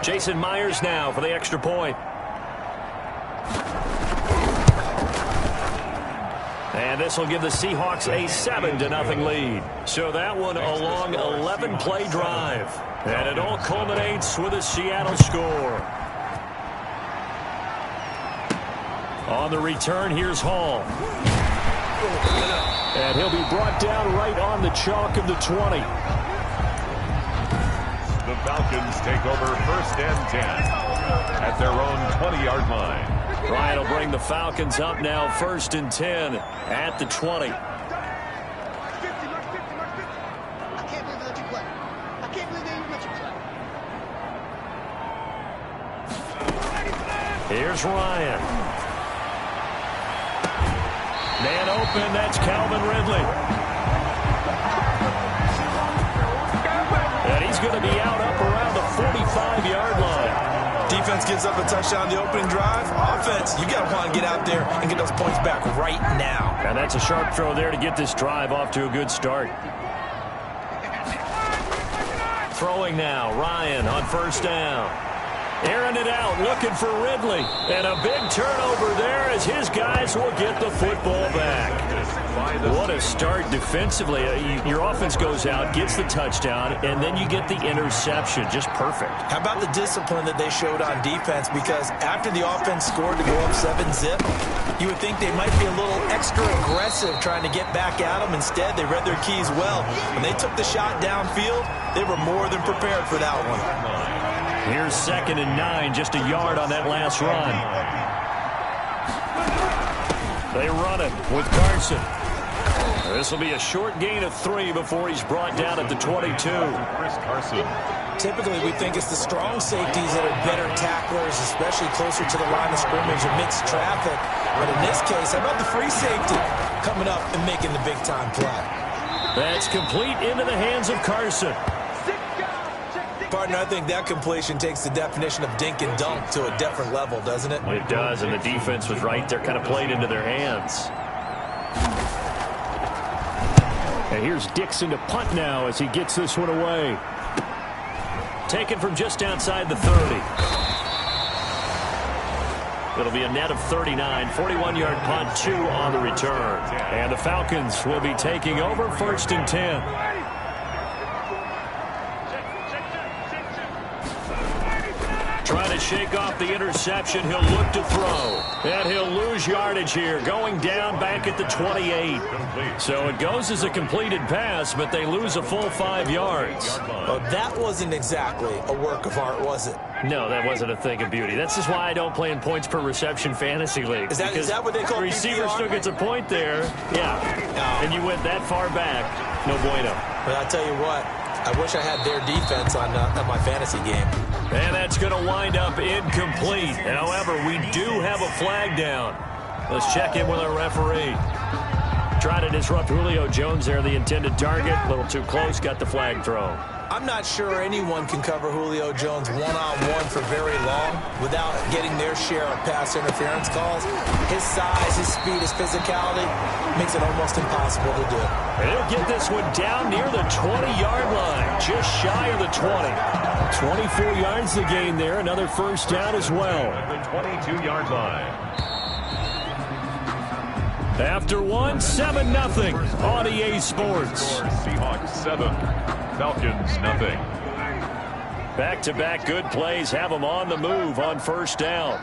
Jason Myers now for the extra point. And this will give the Seahawks a 7-0 lead. So that one a long 11-play drive. And it all culminates with a Seattle score. On the return, here's Hall. And he'll be brought down right on the chalk of the 20. The Falcons take over 1st and 10 at their own 20-yard line. Ryan will bring the Falcons up now 1st and 10 at the 20. Here's Ryan. Man open, that's Calvin Ridley. And he's going to be out up around the 45-yard line. Defense gives up a touchdown the opening drive. Offense, you got to want to get out there and get those points back right now. And that's a sharp throw there to get this drive off to a good start. Throwing now, Ryan on 1st down. Airing it out, looking for Ridley. And a big turnover there as his guys will get the football back. What a start defensively. Your offense goes out, gets the touchdown, and then you get the interception. Just perfect. How about the discipline that they showed on defense? Because after the offense scored to go up 7-zip, you would think they might be a little extra aggressive trying to get back at them. Instead, they read their keys well. When they took the shot downfield, they were more than prepared for that one. Here's 2nd and 9, just a yard on that last run. They run it with Carson. This will be a short gain of 3 before he's brought down at the 22. Typically, we think it's the strong safeties that are better tacklers, especially closer to the line of scrimmage amidst traffic. But in this case, how about the free safety coming up and making the big-time play? That's complete into the hands of Carson. Partner, I think that completion takes the definition of dink and dunk to a different level, doesn't it? It does, and the defense was right there, kind of played into their hands. And here's Dixon to punt now as he gets this one away. Taken from just outside the 30. It'll be a net of 39, 41-yard punt, 2 on the return. And the Falcons will be taking over 1st and 10. Trying to shake off the interception. He'll look to throw. And he'll lose yardage here. Going down back at the 28. So it goes as a completed pass, but they lose a full 5 yards. Well, that wasn't exactly a work of art, was it? No, that wasn't a thing of beauty. That's just why I don't play in points per reception fantasy league. Is that what they call the receiver PPR? still gets a point there. Yeah. No. And you went that far back. No bueno. But I'll tell you what. I wish I had their defense on my fantasy game. And that's going to wind up incomplete. However, we do have a flag down. Let's check in with our referee. Try to disrupt Julio Jones there, the intended target. A little too close, got the flag thrown. I'm not sure anyone can cover Julio Jones one-on-one for very long without getting their share of pass interference calls. His size, his speed, his physicality makes it almost impossible to do. And he'll get this one down near the 20-yard line, just shy of the 20. 24 yards to gain there, another 1st down as well. The 22-yard line. After one, 7-0 on EA Sports. Seahawks 7, Falcons 0. Back-to-back good plays have them on the move on 1st down.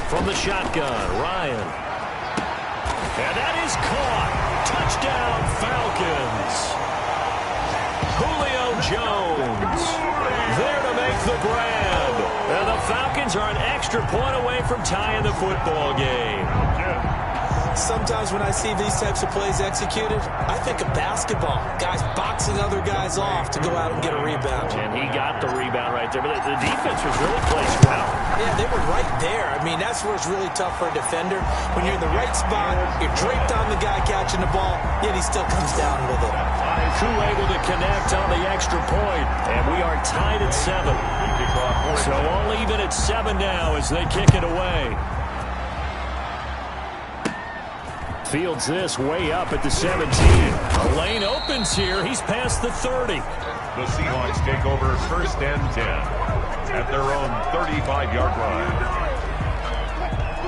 From the shotgun, Ryan. And that is caught. Touchdown, Falcons. Julio Jones there to make the grab. And the Falcons are an extra point away from tying the football game. Sometimes when I see these types of plays executed, I think of basketball. Guys boxing other guys off to go out and get a rebound. And he got the rebound right there. But the defense was really placed well. Yeah, they were right there. I mean, that's where it's really tough for a defender. When you're in the right spot, you're draped on the guy catching the ball, yet he still comes down with it. Who able to connect on the extra point. And we are tied at 7. So all even at 7 now as they kick it away. Fields this way up at the 17. The lane opens here. He's past the 30. The Seahawks take over 1st and 10 at their own 35-yard line.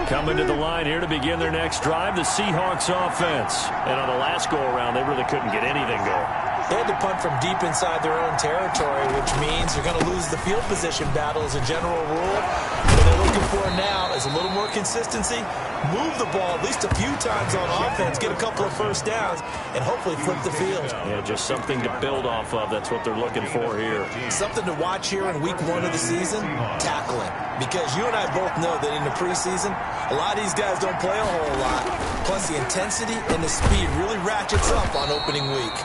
Coming to the line here to begin their next drive, the Seahawks offense. And on the last go-around, they really couldn't get anything going. They had to punt from deep inside their own territory, which means you're going to lose the field position battle as a general rule. What they're looking for now is a little more consistency, move the ball at least a few times on offense, get a couple of first downs, and hopefully flip the field. Yeah, just something to build off of. That's what they're looking for here. Something to watch here in week 1 of the season, tackling. Because you and I both know that in the preseason, a lot of these guys don't play a whole lot. Plus, the intensity and the speed really ratchets up on opening week.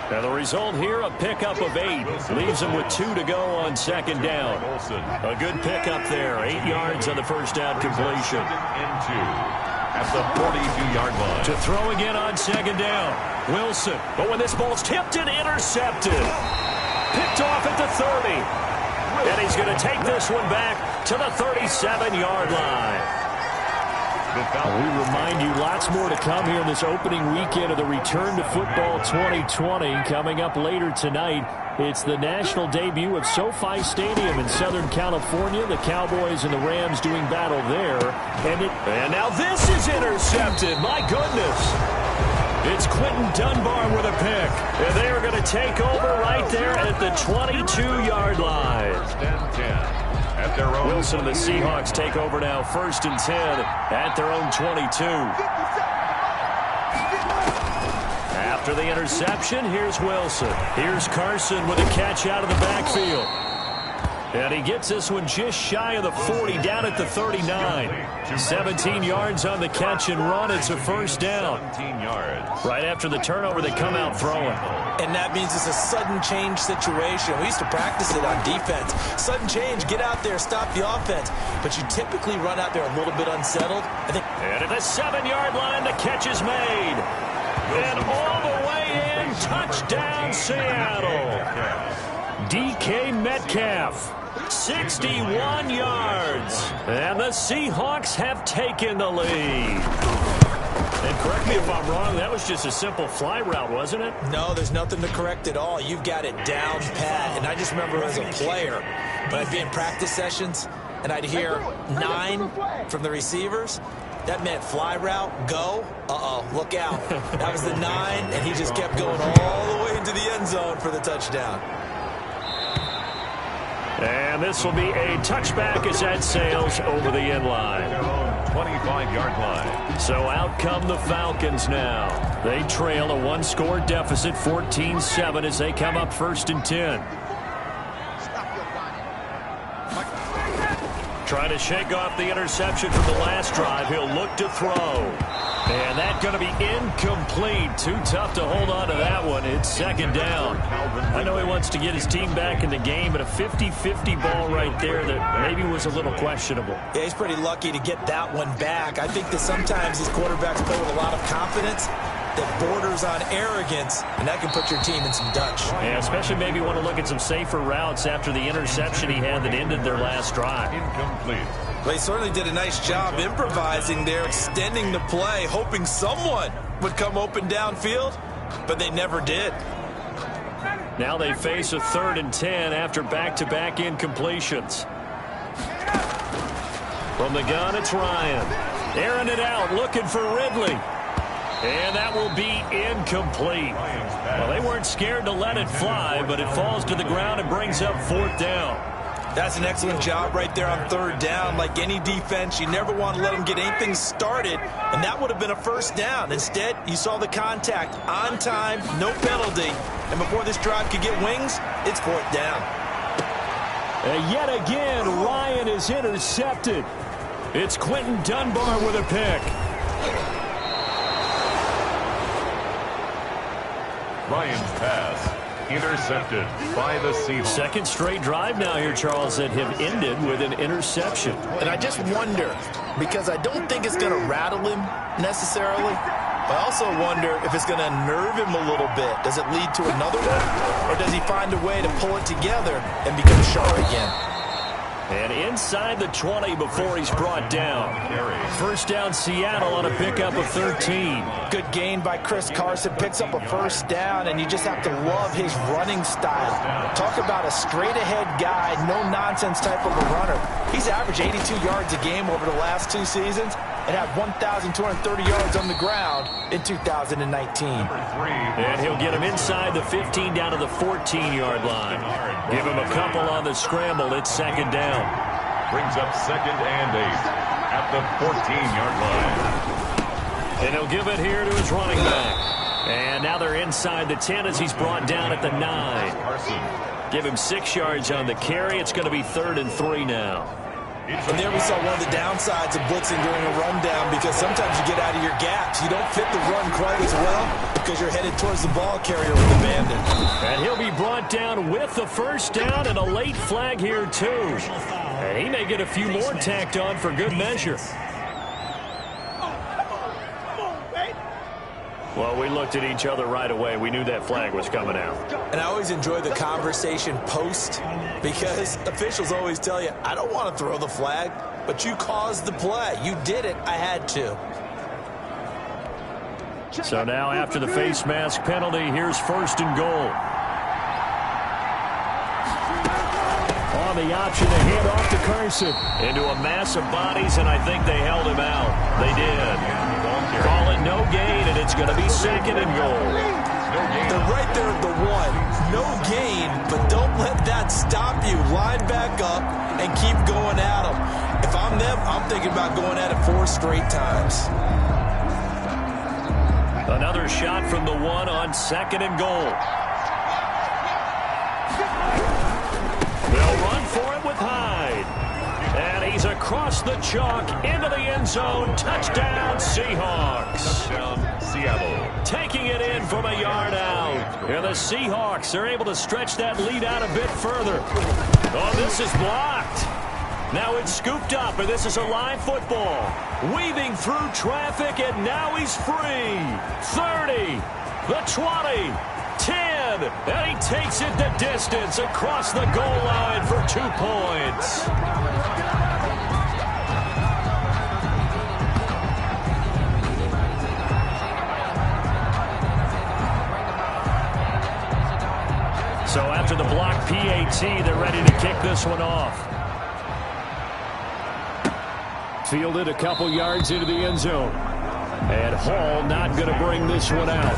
Now the result here, a pickup of 8. Leaves them with 2 to go on 2nd down. A good pickup there. 8 yards on the first down completion. At the 42-yard line. To throw again on 2nd down. Wilson. But when this ball's tipped and intercepted. Picked off at the 30. And he's going to take this one back to the 37-yard line. We remind you lots more to come here in this opening weekend of the Return to Football 2020. Coming up later tonight, it's the national debut of SoFi Stadium in Southern California. The Cowboys and the Rams doing battle there. And now this is intercepted. My goodness. It's Quentin Dunbar with a pick. And they are going to take over right there at the 22-yard line. 10. At their own Wilson and the Seahawks take over now 1st and 10 at their own 22. After the interception, here's Wilson. Here's Carson with a catch out of the backfield. And he gets this one just shy of the 40, down at the 39. 17 yards on the catch and run. It's a first down. 17 yards. Right after the turnover, they come out throwing. And that means it's a sudden change situation. We used to practice it on defense. Sudden change, get out there, stop the offense. But you typically run out there a little bit unsettled. And at the 7-yard line, the catch is made. And all the way in, touchdown Seattle. DK Metcalf. 61 yards. And the Seahawks have taken the lead. And correct me if I'm wrong, that was just a simple fly route, wasn't it? No, there's nothing to correct at all. You've got it down pat. And I just remember as a player, when I'd be in practice sessions, and I'd hear 9 from the receivers, that meant fly route, go, look out. That was the 9, and he just kept going all the way into the end zone for the touchdown. And this will be a touchback as that sails over the end line. 25-yard line. So out come the Falcons now. They trail a 1-score deficit, 14-7, as they come up 1st and 10. Trying to shake off the interception from the last drive. He'll look to throw. And that's going to be incomplete. Too tough to hold on to that one. It's 2nd down. I know he wants to get his team back in the game, but a 50-50 ball right there that maybe was a little questionable. Yeah, he's pretty lucky to get that one back. I think that sometimes these quarterbacks play with a lot of confidence that borders on arrogance, and that can put your team in some Dutch. Yeah, especially maybe want to look at some safer routes after the interception he had that ended their last drive. Incomplete. Well, he certainly did a nice job improvising there, extending the play, hoping someone would come open downfield, but they never did. Now they face a 3rd and 10 after back-to-back incompletions. From the gun, it's Ryan. Airing it out, looking for Ridley. And that will be incomplete. Well, they weren't scared to let it fly, but it falls to the ground and brings up 4th down. That's an excellent job right there on 3rd down. Like any defense, you never want to let them get anything started, and that would have been a first down. Instead, you saw the contact on time, no penalty, and before this drive could get wings, it's 4th down. And yet again, Ryan is intercepted. It's Quentin Dunbar with a pick. Ryan's pass intercepted by the Seahawks. Second straight drive now here, Charles, that have ended with an interception. And I just wonder, because I don't think it's going to rattle him necessarily, but I also wonder if it's going to unnerve him a little bit. Does it lead to another one, or does he find a way to pull it together and become sharp again? And inside the 20 before he's brought down. First down, Seattle on a pickup of 13. Good gain by Chris Carson. Picks up a first down, and you just have to love his running style. Talk about a straight-ahead guy, no-nonsense type of a runner. He's averaged 82 yards a game over the last 2 seasons and had 1,230 yards on the ground in 2019. And he'll get him inside the 15 down to the 14-yard line. Give him a couple on the scramble. It's second down. Brings up 2nd and 8 at the 14-yard line. And he'll give it here to his running back. And now they're inside the 10 as he's brought down at the 9. Give him 6 yards on the carry. It's going to be 3rd and 3 now. And there we saw one of the downsides of blitzing during a rundown, because sometimes you get out of your gaps. You don't fit the run quite as well because you're headed towards the ball carrier with the bandit. And he'll be brought down with the first down and a late flag here, too. And he may get a few more tacked on for good measure. Well, we looked at each other right away. We knew that flag was coming out. And I always enjoy the conversation post, because officials always tell you, I don't want to throw the flag, but you caused the play. You did it. I had to. So now after the face mask penalty, here's 1st and goal. On the option to hand off to Carson. Into a mass of bodies, and I think they held him out. They did. Call it no gain, and it's going to be 2nd and goal. They're right there at the 1. No gain, but don't let that stop you. Line back up and keep going at them. If I'm them, I'm thinking about going at it 4 straight times. Another shot from the 1 on 2nd and goal. They'll run for it with Hyde. And he's across the chalk into the end zone. Touchdown, Seahawks. Touchdown, Seattle. Taking it in from a yard out. And the Seahawks are able to stretch that lead out a bit further. Oh, this is blocked. Now it's scooped up, and this is a live football. Weaving through traffic, and now he's free. 30, the 20, 10, and he takes it the distance across the goal line for 2 points. So after the block PAT, they're ready to kick this one off. Fielded a couple yards into the end zone. And Hall not going to bring this one out.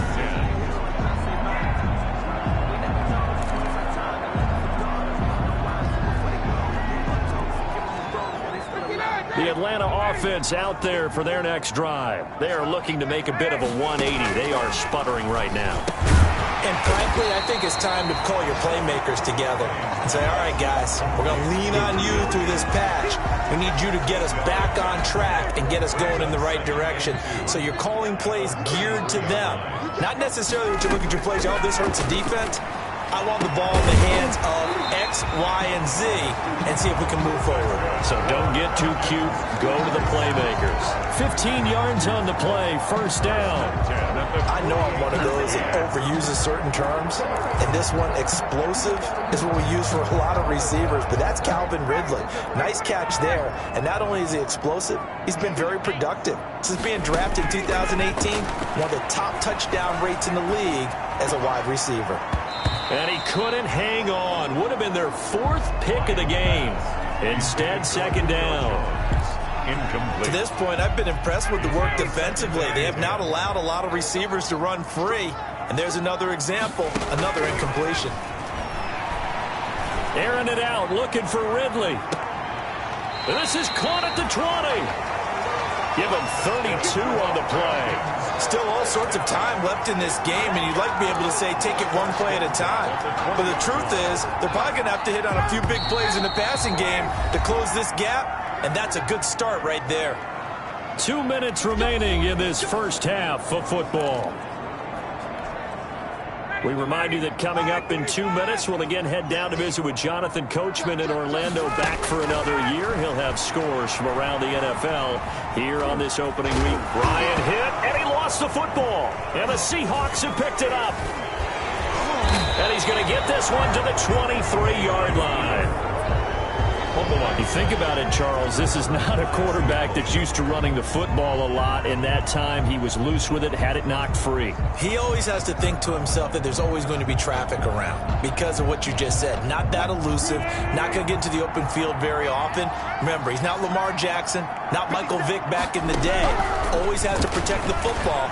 The Atlanta offense out there for their next drive. They are looking to make a bit of a 180. They are sputtering right now. And frankly, I think it's time to call your playmakers together and say, all right, guys, we're going to lean on you through this patch. We need you to get us back on track and get us going in the right direction. So you're calling plays geared to them. Not necessarily what you look at your plays, oh, this hurts the defense. I want the ball in the hands of X, Y, and Z and see if we can move forward. So don't get too cute. Go to the playmakers. 15 yards on the play. First down. I know I'm one of those that overuses certain terms, and this one, explosive, is what we use for a lot of receivers, but that's Calvin Ridley. Nice catch there, and not only is he explosive, he's been very productive. Since being drafted in 2018, one of the top touchdown rates in the league as a wide receiver. And he couldn't hang on. Would have been their 4th pick of the game. Instead, second down. Incomplete. To this point, I've been impressed with the work defensively. They have not allowed a lot of receivers to run free. And there's another example, another incompletion. Airing it out, looking for Ridley. This is caught at the 20. Give him 32 on the play. Still all sorts of time left in this game, and you'd like to be able to say take it one play at a time. But the truth is, they're probably going to have to hit on a few big plays in the passing game to close this gap, and that's a good start right there. 2 minutes remaining in this first half of football. We remind you that coming up in 2 minutes, we'll again head down to visit with Jonathan Coachman in Orlando, back for another year. He'll have scores from around the NFL here on this opening week. Ryan hit, and he lost the football. And the Seahawks have picked it up. And he's going to get this one to the 23-yard line. Well, You think about it, Charles, this is not a quarterback that's used to running the football a lot. In that time, he was loose with it, had it knocked free. He always has to think to himself that there's always going to be traffic around because of what you just said. Not that elusive, not going to get into the open field very often. Remember, he's not Lamar Jackson, not Michael Vick back in the day. Always has to protect the football.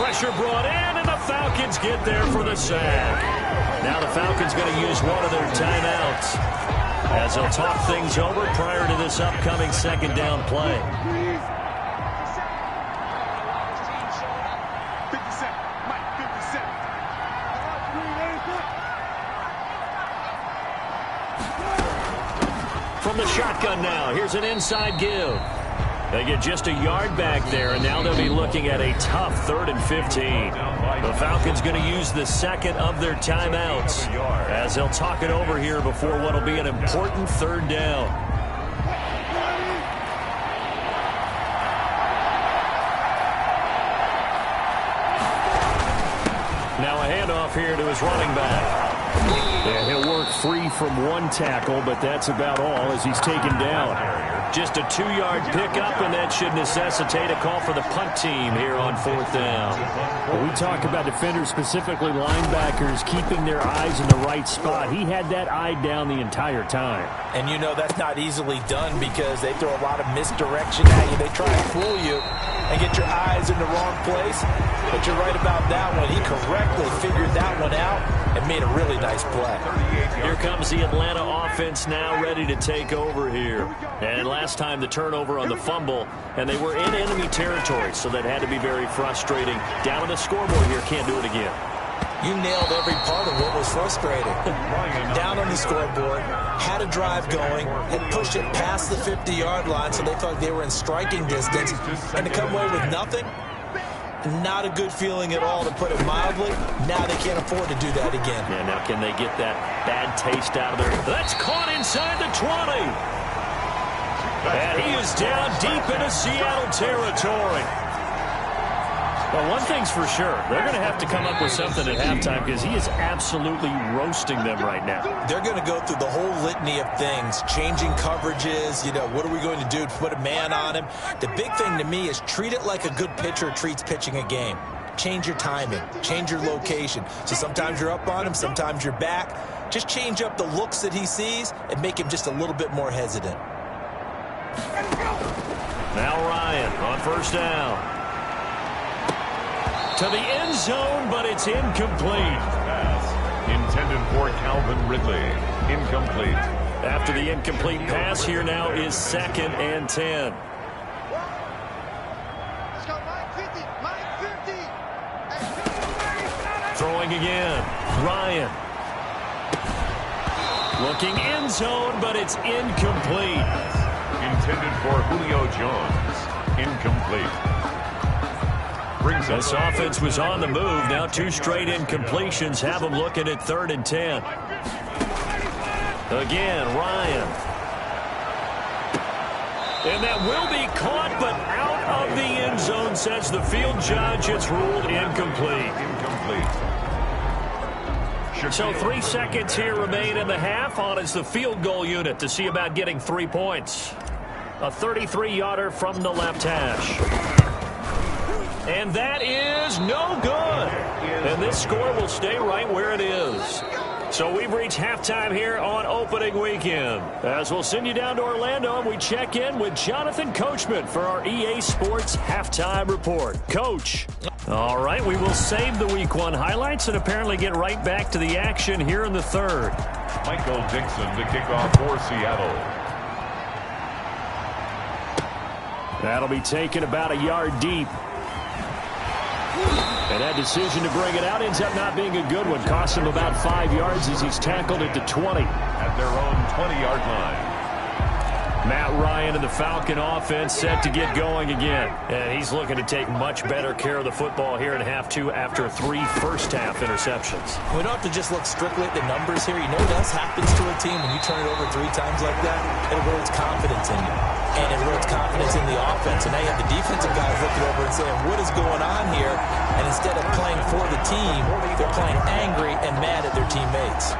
Pressure brought in, and the Falcons get there for the sack. Now the Falcons going to use one of their timeouts as they'll talk things over prior to this upcoming second down play. From the shotgun now, here's an inside give. They get just a yard back there, and now they'll be looking at a tough 3rd and 15. The Falcons going to use the second of their timeouts as they'll talk it over here before what will be an important 3rd down. Now a handoff here to his running back. And he'll work free from one tackle, but that's about all as he's taken down. Just a 2-yard pickup, and that should necessitate a call for the punt team here on 4th down. Well, we talk about defenders, specifically linebackers, keeping their eyes in the right spot. He had that eye down the entire time. And you know that's not easily done because they throw a lot of misdirection at you. They try to fool you and get your eyes in the wrong place. But you're right about that one. He correctly figured that one out and made a really nice play. Here comes the Atlanta offense now ready to take over here. And last time the turnover on the fumble, and they were in enemy territory, so that had to be very frustrating. Down on the scoreboard here, can't do it again. You nailed every part of what was frustrating. Down on the scoreboard, had a drive going, had pushed it past the 50-yard line so they thought they were in striking distance, and to come away with nothing, not a good feeling at all, to put it mildly. Now they can't afford to do that again. Yeah, now can they get that bad taste out of there? That's caught inside the 20. And he is down deep into Seattle territory. Well, one thing's for sure. They're going to have to come up with something at halftime because he is absolutely roasting them right now. They're going to go through the whole litany of things, changing coverages, what are we going to do to put a man on him? The big thing to me is treat it like a good pitcher treats pitching a game. Change your timing, change your location. So sometimes you're up on him, sometimes you're back. Just change up the looks that he sees and make him just a little bit more hesitant. Now Ryan on 1st down. To the end zone, but it's incomplete. Intended for Calvin Ridley. Incomplete. After the incomplete pass, here now is 2nd and 10. Let's go, Mike 50. Throwing again. Ryan. Looking end zone, but it's incomplete. Intended for Julio Jones. Incomplete. This offense was on the move. Now 2 straight incompletions have them looking at 3rd and 10. Again, Ryan. And that will be caught, but out of the end zone, says the field judge. It's ruled incomplete. So 3 seconds here remain in the half. On is the field goal unit to see about getting 3 points. A 33-yarder from the left hash. And that is no good. And this score will stay right where it is. So we've reached halftime here on opening weekend. As we'll send you down to Orlando, and we check in with Jonathan Coachman for our EA Sports Halftime Report. Coach. All right, we will save the Week 1 highlights and apparently get right back to the action here in the 3rd. Michael Dixon to kick off for Seattle. That'll be taken about a yard deep. And that decision to bring it out ends up not being a good one. Cost him about 5 yards as he's tackled at the 20. At their own 20-yard line. Matt Ryan and the Falcon offense set to get going again. And he's looking to take much better care of the football here in half 2 after 3 first-half interceptions. We don't have to just look strictly at the numbers here. You know what else happens to a team when you turn it over 3 times like that? It erodes confidence in you. And it erodes confidence in the offense. And now you have the defensive guys looking over and saying, what is going on here? And instead of playing for the team, they're playing angry and mad at their teammates.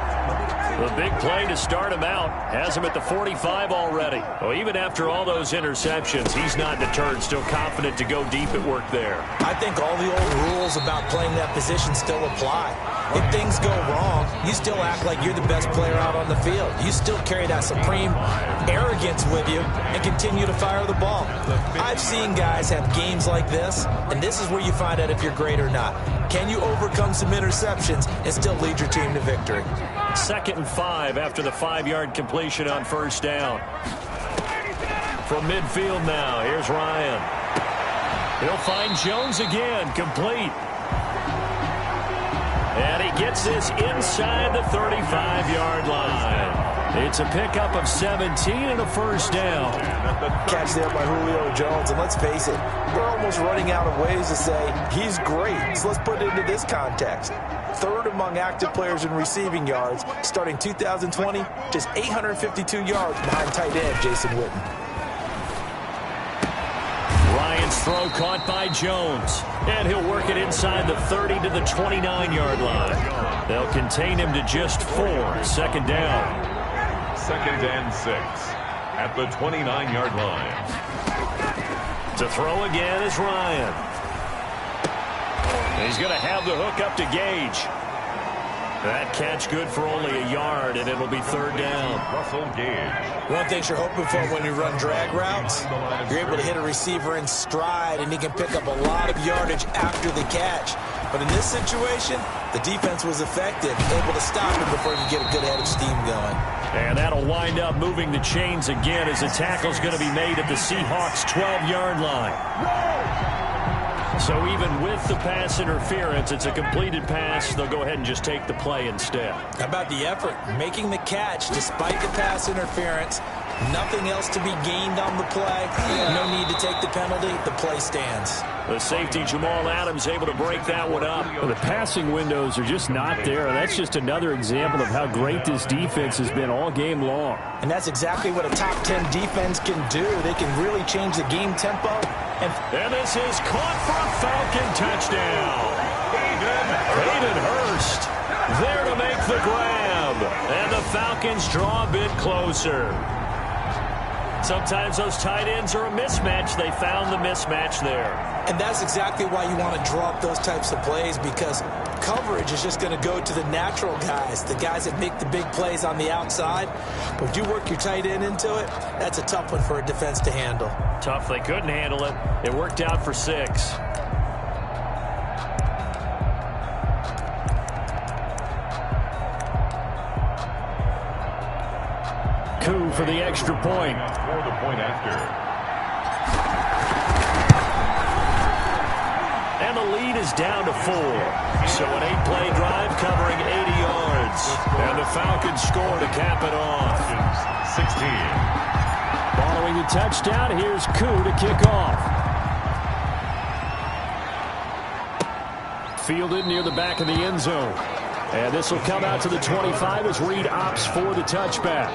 The big play to start him out has him at the 45 already. Well, even after all those interceptions, he's not deterred, still confident to go deep at work there. I think all the old rules about playing that position still apply. If things go wrong, you still act like you're the best player out on the field. You still carry that supreme arrogance with you and continue to fire the ball. I've seen guys have games like this, and this is where you find out if you're great or not. Can you overcome some interceptions and still lead your team to victory? 2nd and 5 after the 5-yard completion on first down. From midfield now, here's Ryan. He'll find Jones again, complete. And he gets this inside the 35-yard line. It's a pickup of 17 and a first down. Catch there by Julio Jones, and let's face it, we're almost running out of ways to say he's great. So let's put it into this context. 3rd among active players in receiving yards, starting 2020, just 852 yards behind tight end Jason Witten. Ryan's throw caught by Jones, and he'll work it inside the 30 to the 29-yard line. They'll contain him to just 4, 2nd down. 2nd and 6 at the 29-yard line. To throw again is Ryan. He's going to have the hook up to Gage. That catch good for only a yard, and it'll be 3rd down. Russell Gage. One thing you're hoping for when you run drag routes, you're able to hit a receiver in stride, and he can pick up a lot of yardage after the catch. But in this situation, the defense was effective, able to stop him before he could get a good head of steam going. And that'll wind up moving the chains again as the tackle's going to be made at the Seahawks' 12-yard line. So even with the pass interference, it's a completed pass. They'll go ahead and just take the play instead. How about the effort? Making the catch despite the pass interference. Nothing else to be gained on the play. No need to take the penalty. The play stands. The safety, Jamal Adams, able to break that one up. Well, the passing windows are just not there. That's just another example of how great this defense has been all game long. And that's exactly what a top 10 defense can do. They can really change the game tempo. And this is caught for a Falcon touchdown. Hayden Hurst there to make the grab. And the Falcons draw a bit closer. Sometimes those tight ends are a mismatch. They found the mismatch there. And that's exactly why you want to draw up those types of plays, because coverage is just going to go to the natural guys, the guys that make the big plays on the outside. But if you work your tight end into it, that's a tough one for a defense to handle. Tough. They couldn't handle it. It worked out for 6. Coup for the extra point. For the point after. And the lead is down to 4. So an 8-play drive covering 80 yards. And the Falcons score to cap it off. 16. Following the touchdown, here's Coup to kick off. Fielded near the back of the end zone. And this will come out to the 25 as Reed opts for the touchback.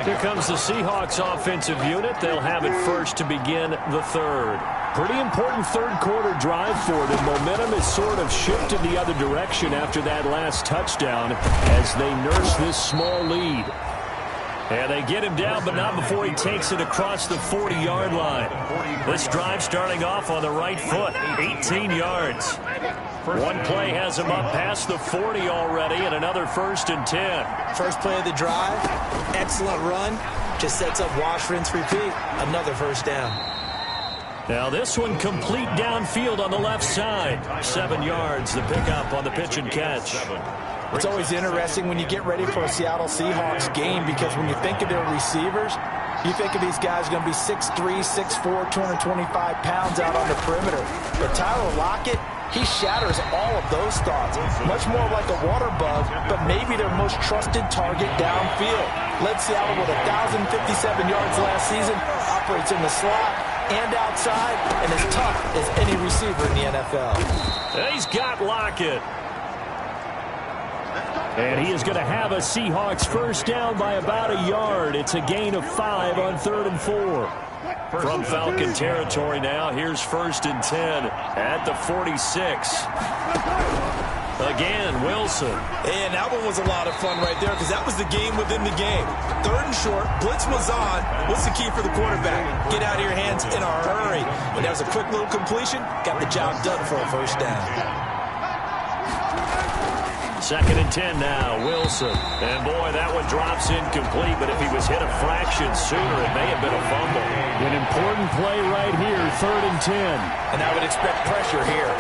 Here comes the Seahawks offensive unit. They'll have it first to begin the 3rd. Pretty important 3rd quarter drive for them. Momentum has sort of shifted the other direction after that last touchdown as they nurse this small lead. And they get him down, but not before he takes it across the 40-yard line. This drive starting off on the right foot, 18 yards. One play has him up past the 40 already, and another 1st and 10. First play of the drive, excellent run, just sets up wash, rinse, repeat. Another 1st down. Now this one complete downfield on the left side. 7 yards, the pickup on the pitch and catch. It's always interesting when you get ready for a Seattle Seahawks game, because when you think of their receivers, you think of these guys going to be 6'3", 6'4", 225 pounds out on the perimeter. But Tyler Lockett, he shatters all of those thoughts. Much more like a water bug, but maybe their most trusted target downfield. Led Seattle with 1,057 yards last season, operates in the slot and outside, and as tough as any receiver in the NFL. And he's got Lockett. And he is going to have a Seahawks 1st down by about a yard. It's a gain of 5 on 3rd and 4. From Falcon territory now, here's 1st and 10 at the 46. Again, Wilson. And that one was a lot of fun right there because that was the game within the game. Third and short, blitz was on. What's the key for the quarterback? Get out of your hands in a hurry. And that was a quick little completion. Got the job done for a first down. 2nd and 10 now, Wilson. And boy, that one drops incomplete, but if he was hit a fraction sooner, it may have been a fumble. An important play right here, 3rd and 10. And I would expect pressure here.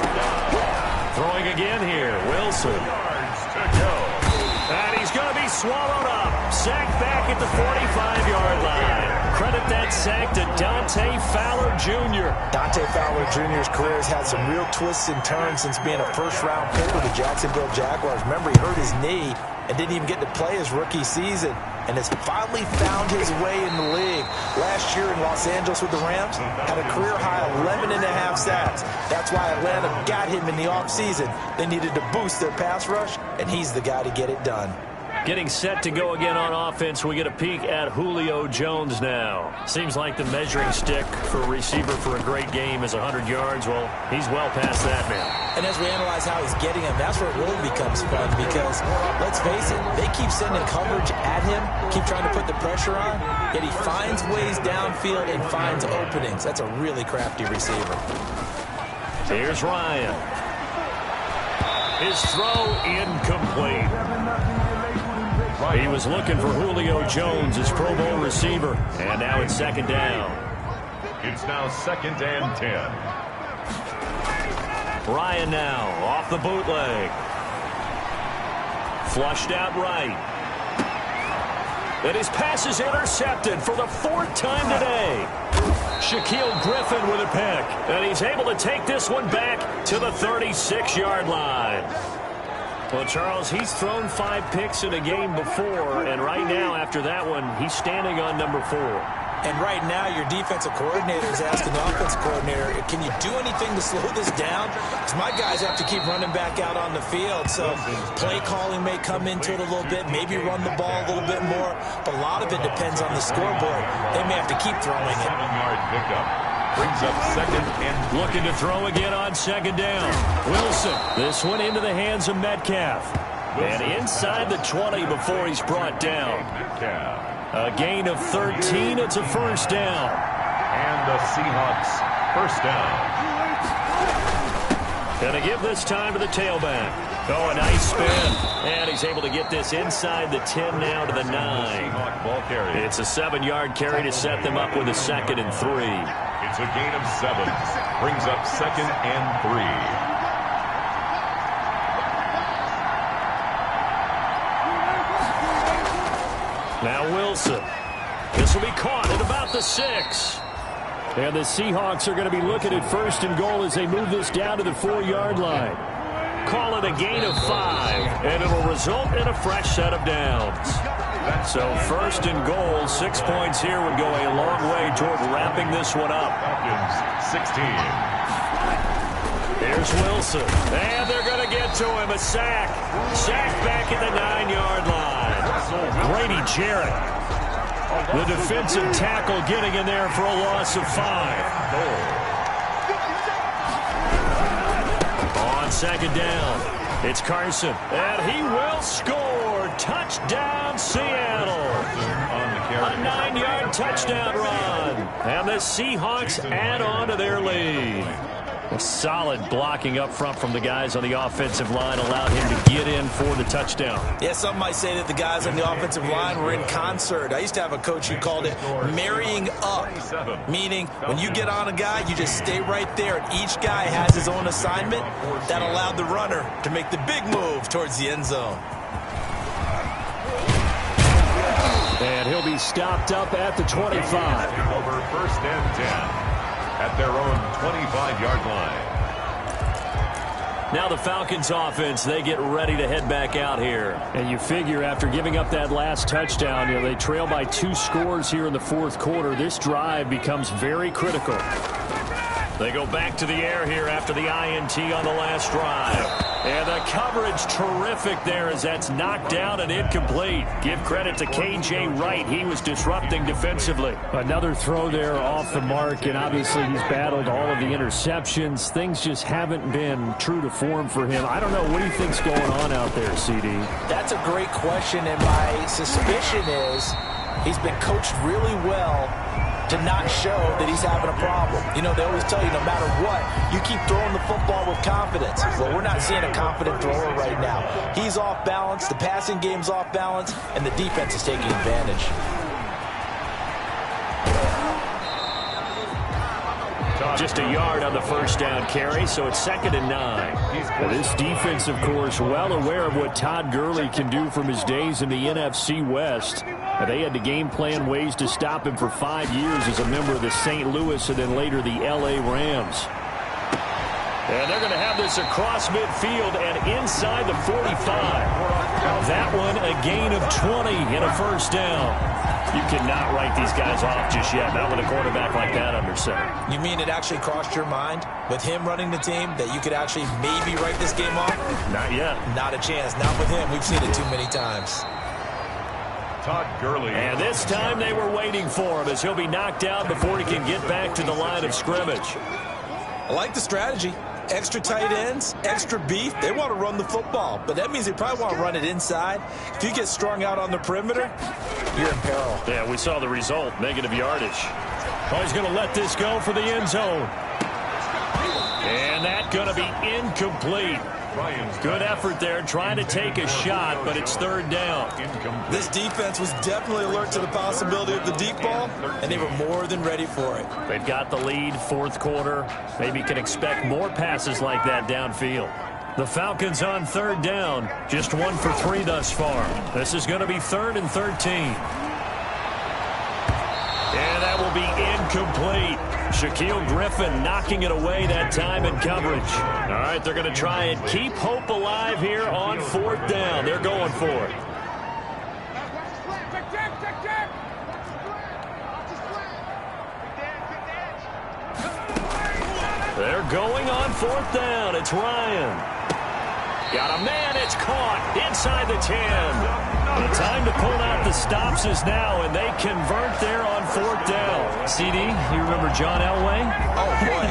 Throwing again here, Wilson. And he's going to be swallowed up. Sacked back at the 45-yard line. Credit that sack to Dante Fowler Jr. Dante Fowler Jr.'s career has had some real twists and turns since being a first-round pick with the Jacksonville Jaguars. Remember, he hurt his knee and didn't even get to play his rookie season, and has finally found his way in the league. Last year in Los Angeles with the Rams, had a career-high 11.5 sacks. That's why Atlanta got him in the offseason. They needed to boost their pass rush, and he's the guy to get it done. Getting set to go again on offense, we get a peek at Julio Jones now. Seems like the measuring stick for a receiver for a great game is 100 yards. Well, he's well past that now. And as we analyze how he's getting him, that's where it really becomes fun because, let's face it, they keep sending coverage at him, keep trying to put the pressure on, yet he finds ways downfield and finds openings. That's a really crafty receiver. Here's Ryan. His throw incomplete. He was looking for Julio Jones, his Pro Bowl receiver, and now it's 2nd down. It's now 2nd and 10. Ryan now off the bootleg. Flushed out right. And his pass is intercepted for the 4th time today. Shaquille Griffin with a pick, and he's able to take this one back to the 36-yard line. Well, Charles, he's thrown 5 picks in a game before, and right now, after that one, he's standing on number 4. And right now, your defensive coordinator is asking the offensive coordinator, can you do anything to slow this down? Because my guys have to keep running back out on the field, so play calling may come into it a little bit, maybe run the ball a little bit more, but a lot of it depends on the scoreboard. They may have to keep throwing it. 7-yard pickup. Brings up 2nd and looking to throw again on 2nd down. Wilson, this one into the hands of Metcalf. And inside the 20 before he's brought down. A gain of 13, it's a first down. And the Seahawks first down. Gonna give this time to the tailback. Oh, a nice spin. And he's able to get this inside the 10 now to the 9. Ball carry. It's a 7-yard carry to set them up with a 2nd and 3. It's a gain of 7. Brings up 2nd and 3. Now Wilson. This will be caught at about the 6. And the Seahawks are going to be looking at 1st and goal as they move this down to the 4-yard line. Call it a gain of 5, and it'll result in a fresh set of downs. So 1st and goal, 6 points here would go a long way toward wrapping this one up. Falcons 16. Here's Wilson, and they're going to get to him, a sack. Sack back at the 9-yard line. Grady Jarrett, the defensive tackle, getting in there for a loss of 5. On 2nd down, it's Carson, and he will score. Touchdown, Seattle. A 9-yard touchdown run. And the Seahawks add on to their lead. A solid blocking up front from the guys on the offensive line allowed him to get in for the touchdown. Yeah, some might say that the guys on the offensive line were in concert. I used to have a coach who called it marrying up, meaning when you get on a guy, you just stay right there. And each guy has his own assignment that allowed the runner to make the big move towards the end zone. And he'll be stopped up at the 25. Over 1st and 10 at their own 25-yard line. Now the Falcons offense, they get ready to head back out here. And you figure after giving up that last touchdown, they trail by 2 scores here in the 4th quarter. This drive becomes very critical. They go back to the air here after the INT on the last drive. And the coverage terrific there as that's knocked down and incomplete. Give credit to K.J. Wright. He was disrupting defensively. Another throw there off the mark, and obviously he's battled all of the interceptions. Things just haven't been true to form for him. I don't know. What do you think's going on out there, CD? That's a great question, and my suspicion is he's been coached really well to not show that he's having a problem. You know, they always tell you no matter what, you keep throwing the football with confidence. Well, we're not seeing a confident thrower right now. He's off balance, the passing game's off balance, and the defense is taking advantage. Just a yard on the first down carry, so it's 2nd and 9. Well, this defense, of course, well aware of what Todd Gurley can do from his days in the NFC West. They had to game plan ways to stop him for 5 years as a member of the St. Louis and then later the L.A. Rams. And they're going to have this across midfield and inside the 45. That one a gain of 20 and a first down. You cannot write these guys off just yet, not with a quarterback like that under center. You mean it actually crossed your mind with him running the team that you could actually maybe write this game off? Not yet. Not a chance. Not with him. We've seen it too many times. Todd Gurley. And this time they were waiting for him as he'll be knocked down before he can get back to the line of scrimmage. I like the strategy. Extra tight ends, extra beef. They want to run the football, but that means they probably want to run it inside. If you get strung out on the perimeter, you're in peril. Yeah, we saw the result, negative yardage. Oh, he's going to let this go for the end zone. And that's going to be incomplete. Good effort there, trying to take a shot, but it's 3rd down. This defense was definitely alert to the possibility of the deep ball, and they were more than ready for it. They've got the lead, 4th quarter. Maybe can expect more passes like that downfield. The Falcons on 3rd down, just 1 for 3 thus far. This is going to be 3rd and 13. And that will be incomplete. Shaquille Griffin knocking it away that time in coverage. All right, they're going to try and keep hope alive here on 4th down. They're going for it. They're going on 4th down. It's Ryan. Got a man. It's caught inside the 10. The time to pull out the stops is now, and they convert there on 4th down. CD, you remember John Elway? Oh, boy.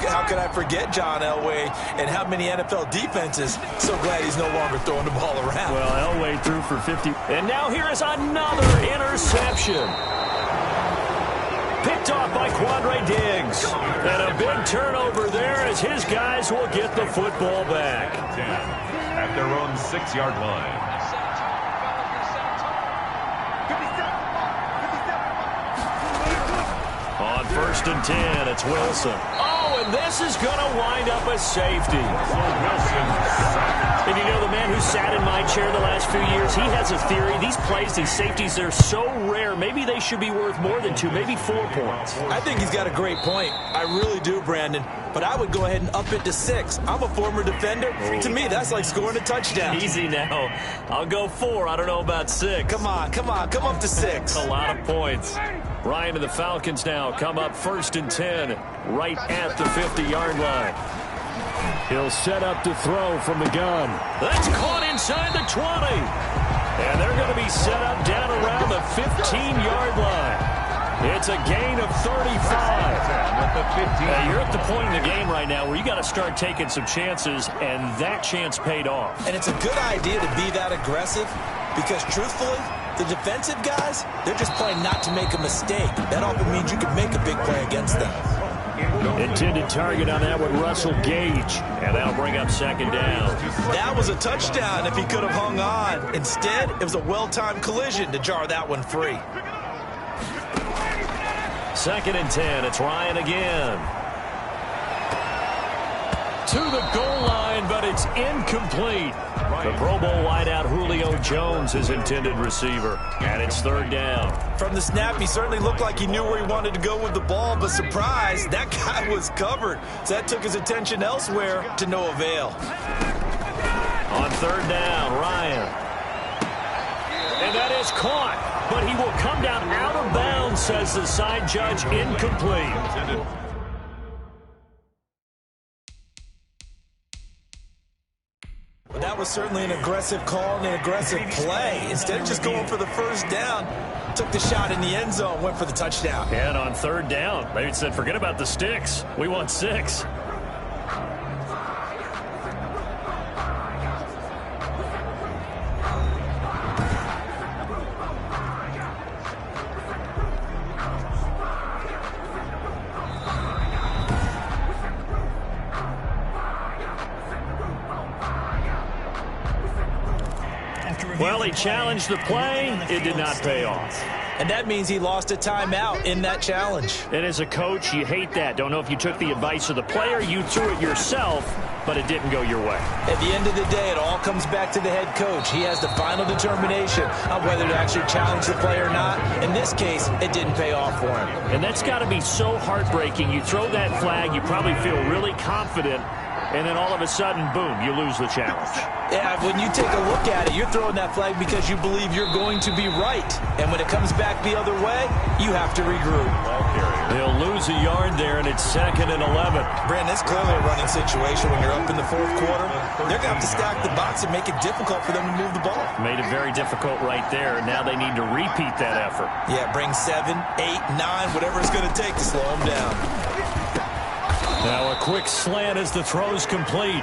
How could I forget John Elway and how many NFL defenses? So glad he's no longer throwing the ball around. Well, Elway threw for 50. And now here is another interception. Picked off by Quandre Diggs. And a big turnover there as his guys will get the football back. At their own 6-yard line. On 1st and 10, it's Wilson. Oh, and this is going to wind up a safety. And you know, the man who sat in my chair the last few years, he has a theory. These plays, these safeties, they're so rare. Maybe they should be worth more than 2, maybe 4 points. I think he's got a great point. I really do, Brandon. But I would go ahead and up it to 6. I'm a former defender. Oh. To me, that's like scoring a touchdown. Easy now. I'll go 4. I don't know about 6. Come on. Come up to 6. A lot of points. Ryan and the Falcons now come up 1st and 10, right at the 50-yard line. He'll set up to throw from the gun. That's caught inside the 20. And they're going to be set up down around the 15-yard line. It's a gain of 35. You're at the point in the game right now where you got to start taking some chances, and that chance paid off. And it's a good idea to be that aggressive because, truthfully, the defensive guys, they're just playing not to make a mistake. That often means you can make a big play against them. Intended target on that one, Russell Gage. And that'll bring up 2nd down. That was a touchdown if he could have hung on. Instead, it was a well-timed collision to jar that one free. 2nd and 10. It's Ryan again. To the goal line, but it's incomplete. The Pro Bowl wideout Julio Jones is intended receiver. And it's 3rd down. From the snap, he certainly looked like he knew where he wanted to go with the ball, but surprise, that guy was covered. So that took his attention elsewhere to no avail. On 3rd down, Ryan. And that is caught. But he will come down out of bounds, says the side judge, incomplete. that was certainly an aggressive call and an aggressive play. Instead of just going for the first down, took the shot in the end zone, went for the touchdown. And on third down, they said, forget about the sticks. We want 6. Well, he challenged the play. It did not pay off. And that means he lost a timeout in that challenge. And as a coach, you hate that. Don't know if you took the advice of the player, you threw it yourself, but it didn't go your way. At the end of the day, it all comes back to the head coach. He has the final determination on whether to actually challenge the play or not. In this case, it didn't pay off for him. And that's got to be so heartbreaking. You throw that flag, you probably feel really confident, and then all of a sudden, boom, you lose the challenge. Yeah, when you take a look at it, you're throwing that flag because you believe you're going to be right. And when it comes back the other way, you have to regroup. They'll lose a yard there, and it's 2nd and 11. Brandon, it's clearly a running situation when you're up in the fourth quarter. They're going to have to stack the box and make it difficult for them to move the ball. Made it very difficult right there. Now they need to repeat that effort. Yeah, bring 7, 8, 9, whatever it's going to take to slow them down. Now a quick slant as the throw's complete.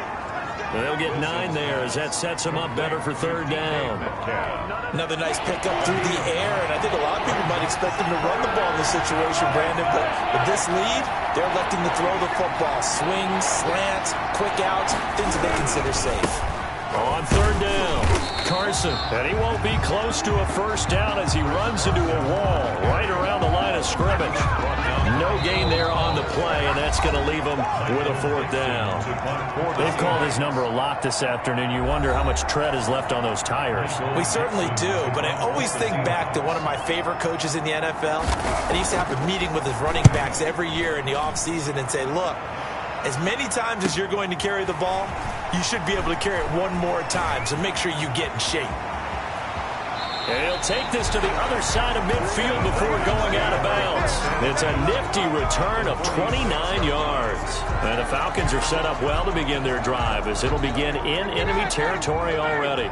They'll get 9 there as that sets them up better for third down. Another nice pickup through the air, and I think a lot of people might expect them to run the ball in this situation, Brandon, but with this lead, they're electing to throw the football. Swings, slants, quick outs, things that they consider safe. On third down, Carson, and he won't be close to a first down as he runs into a wall right around the line of scrimmage. No gain there on the play, and that's going to leave him with a fourth down. They've called his number a lot this afternoon. You wonder how much tread is left on those tires. We certainly do, but I always think back to one of my favorite coaches in the NFL, and he used to have a meeting with his running backs every year in the offseason and say, look, as many times as you're going to carry the ball, you should be able to carry it one more time, so make sure you get in shape. And he'll take this to the other side of midfield before going out of bounds. It's a nifty return of 29 yards. And the Falcons are set up well to begin their drive as it'll begin in enemy territory already.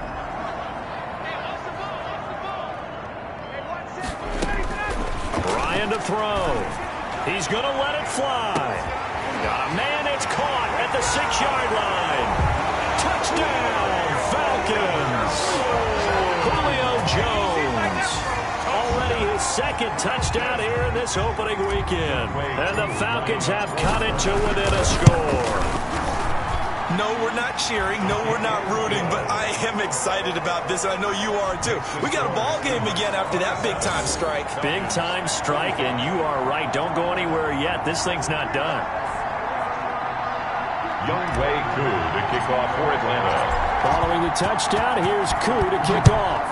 Ryan to throw. He's going to let it fly. Got a man, it's caught at the 6-yard line. Touchdown, Falcons. Julio Jones. Already his 2nd touchdown here in this opening weekend. And the Falcons have cut it to within a score. No, we're not cheering. No, we're not rooting, but I am excited about this. I know you are too. We got a ball game again after that big-time strike. Big-time strike, and you are right. Don't go anywhere yet. This thing's not done. Younghoe Koo to kick off for Atlanta. Following the touchdown, here's Koo to kick off.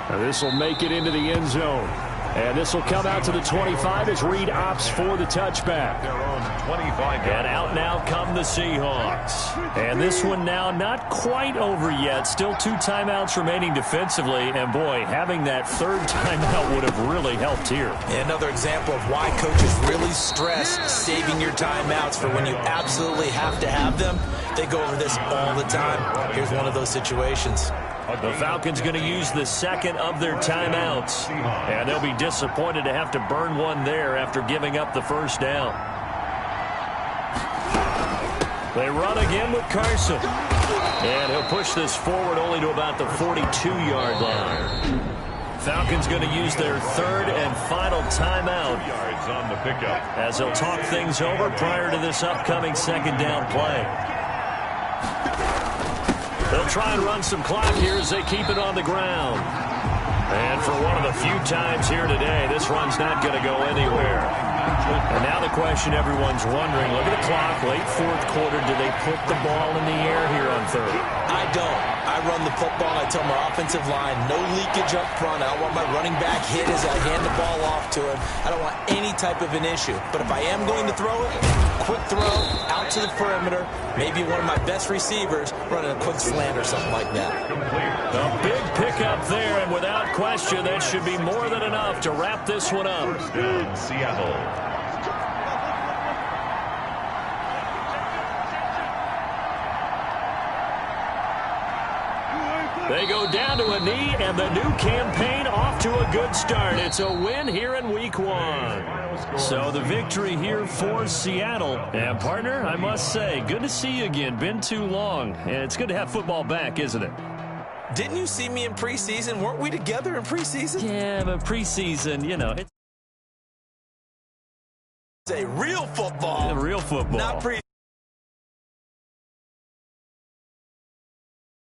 Now this will make it into the end zone. And this will come out to the 25 as Reed opts for the touchback. Their own 25. And out now come the Seahawks. And this one now not quite over yet. Still 2 timeouts remaining defensively. And boy, having that 3rd timeout would have really helped here. Another example of why coaches really stress saving your timeouts for when you absolutely have to have them. They go over this all the time. Here's one of those situations. The Falcons going to use the 2nd of their timeouts. And they'll be disappointed to have to burn one there after giving up the first down. They run again with Carson. And he'll push this forward only to about the 42-yard line. Falcons going to use their 3rd and final timeout Yards on the pickup. as they'll talk things over prior to this upcoming 2nd down play. They'll try and run some clock here as they keep it on the ground. And for one of the few times here today, this run's not going to go anywhere. And now the question everyone's wondering, look at the clock, late 4th quarter, do they put the ball in the air here on 3rd? I don't. I run the football. I tell my offensive line, no leakage up front. I don't want my running back hit as I hand the ball off to him. I don't want any type of an issue. But if I am going to throw it, quick throw, out to the perimeter, maybe one of my best receivers running a quick slant or something like that. A big pickup there, and without question, that should be more than enough to wrap this one up. First down, Seattle. They go down to a knee, and the new campaign off to a good start. It's a win here in Week 1. So the victory here for Seattle. And, partner, I must say, good to see you again. Been too long. And it's good to have football back, isn't it? Didn't you see me in preseason? Weren't we together in preseason? Yeah, but preseason, you know. It's a real football. Real football. Not preseason.